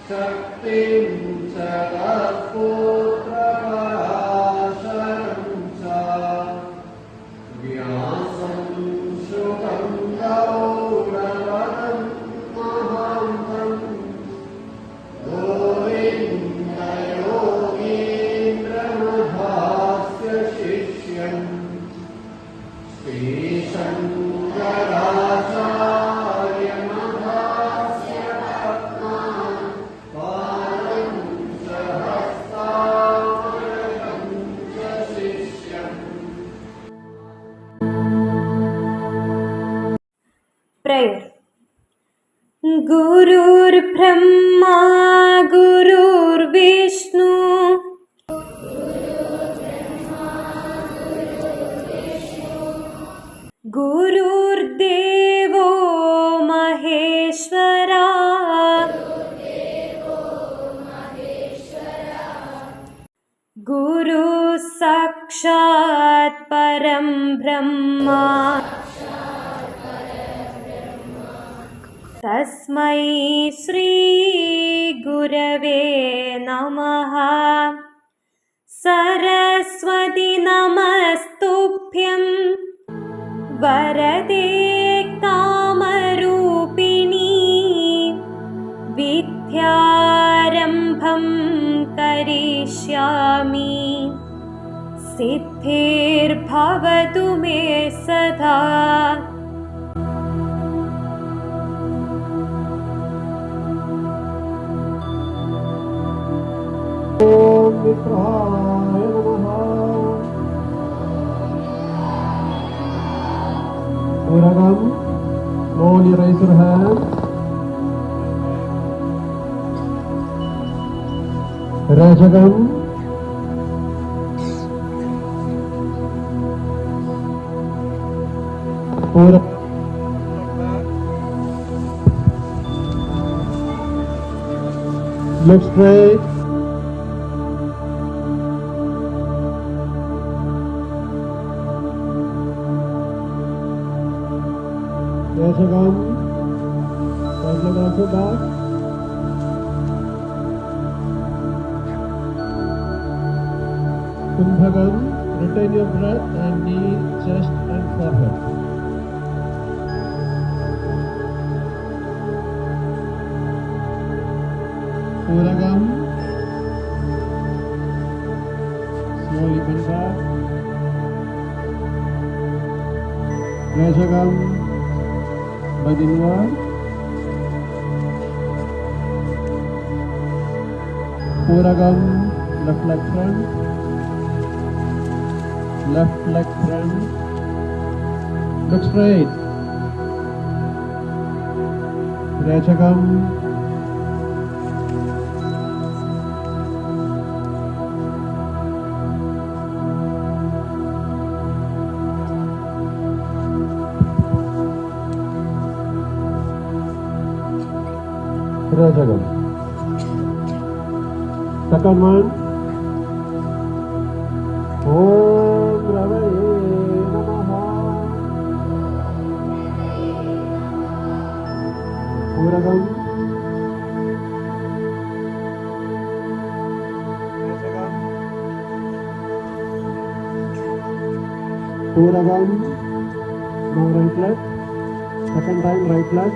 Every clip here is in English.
शक्तिं जगत्पुत्रपराशरं च व्यासं शुकं गौरवं महान्तं गोविन्दयोगीन्द्रमहास्य शिष्यं श्रीशङ्कराचार्यमहास्य पद्मपादं सहस्रामृतं च शिष्यम्. Prayer. Gururbrahma Gururvishnu Gururdevo Maheshwara Guru Sakshat Param Brahma तस्मै श्री गुरवे नमः. सरस्वती नमस्तुभ्यं वरदे कामरूपिणी विद्यारम्भं करिष्यामि सिद्धिर्भवतु मे सदा. Om Vigrahaya Namaha. Uragam, slowly raise your hand. Rajagam, Uragam. Look straight. Rajagam, right leg also back. Kumbhagam, retain your breath and knee, chest and forehead. Uragam, slowly bend back. Rajagam, bend inward. Uragam, left leg front. Left leg front. Look straight. Rajagam. Rajagam. Second one. Om Ravaye Namaha. Uragam. Rajagam. Uragam. Now right leg. Second time right leg.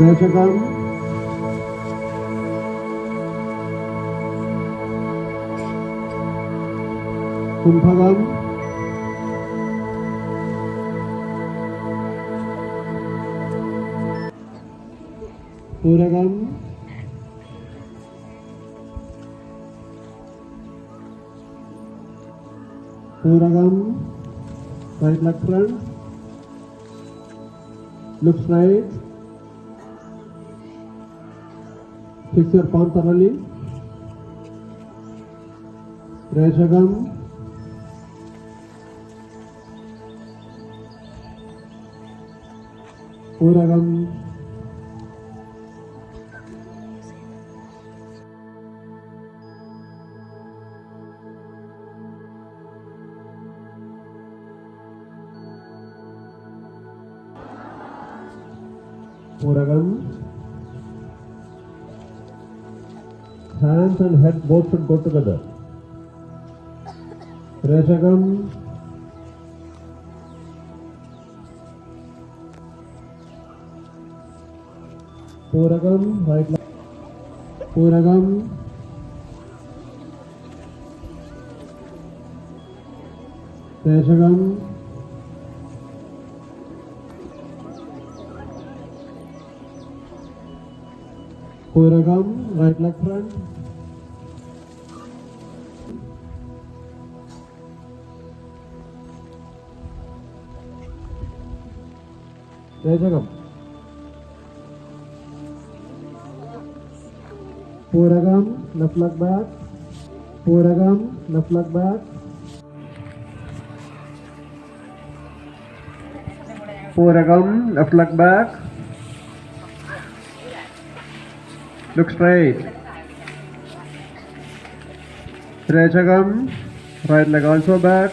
Rajagam. Kumbhagam. Uragam. Uragam. Right leg front. Look straight. Fix your palm thoroughly. Rajagam. Uragam. Puragam. Hands and head both should go together. Reshagam. Puragam, right leg. Puragam. Reshagam. Puragam, right leg front. Reshagam. Puragam, left leg back. Puragam, left leg back. Puragam, left leg back. Look straight. Reshagam, right leg also back.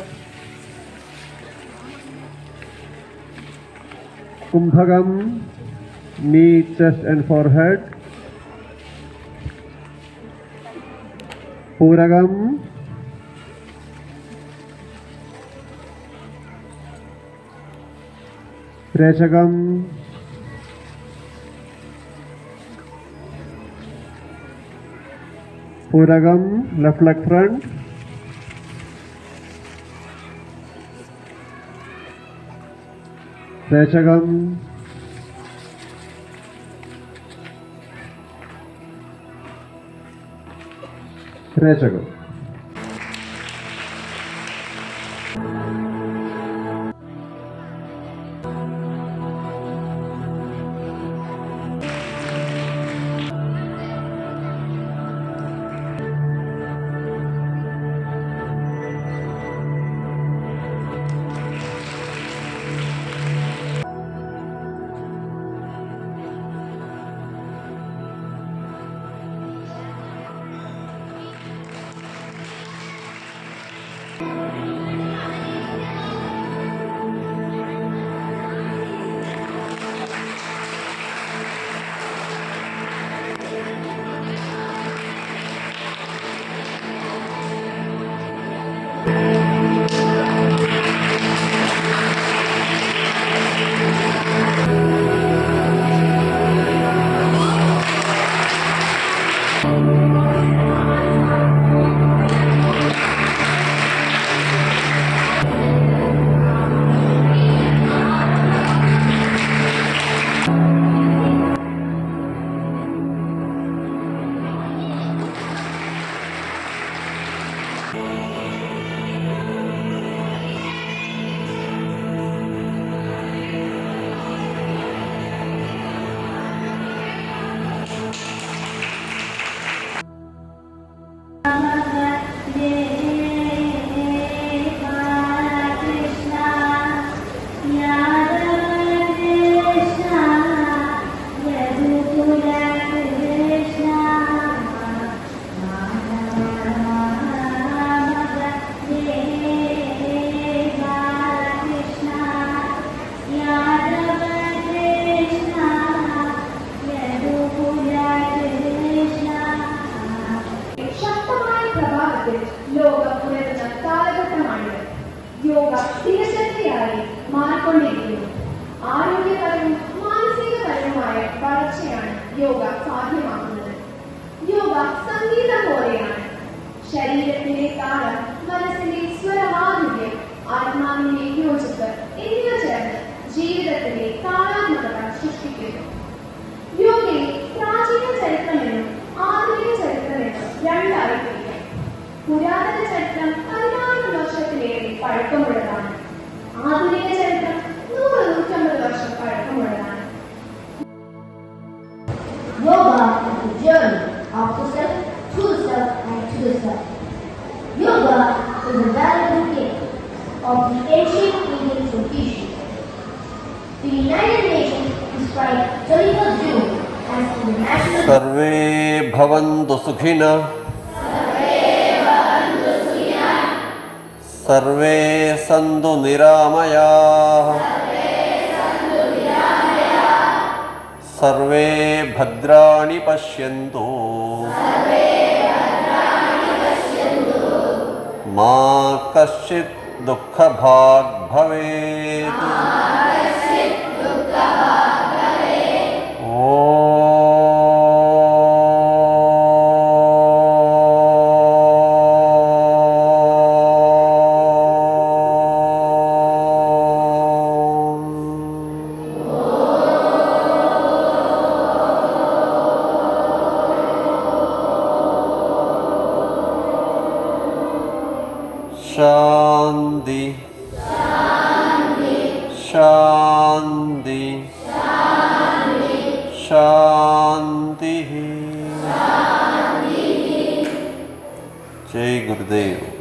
Kumbhagam, knee, chest and forehead. Puragam. Reshagam. Puragam, left leg front. Reshagam. Reshagam. Yoga സ്ഥിരശക്തിയായി മാറിക്കൊണ്ടിരിക്കുന്നു. ആരോഗ്യപരവും മാനസികപരവുമായ വളർച്ചയാണ് യോഗ സാധ്യമാക്കുന്നത്. യോഗ സംഗീതം പോലെയാണ്. ശരീരത്തിലെ താളം, മനസ്സിന്റെ സ്വരമാധുര്യം, ആത്മാവിന്റെ യോജിപ്പ് എന്നിവ ചേർന്ന് ജീവിതത്തിലെ താളാത്മകത സൃഷ്ടിക്കുന്നു. യോഗയെ പ്രാചീന ചരിത്രമെന്നും ആധുനിക ചരിത്രമെന്നും രണ്ടായി തിരിക്കാം. പുരാതന ചരിത്രം 14 വർഷത്തിലേറെ പഴക്കമുള്ളതാണ്. ആധുനിക ചരിത്രം 100-150 വർഷം പഴക്കമുള്ളതാണ്. Yoga is a journey of the self, to the self, and to the self. Yoga is a valuable gift of the ancient Indian tradition. The United Nations described 31st June as the National सर्वे भवन्तु सुखिनः सर्वे सन्तु निरामयाः survey ഭദ്രാണി പശ്യന്തു മാ കശ്ചിത് ദുഃഖഭാഗ് ഭവേത്. ശാന്തി ശാന്തി ശാന്തി. ജയ് ഗുരുദേവ്.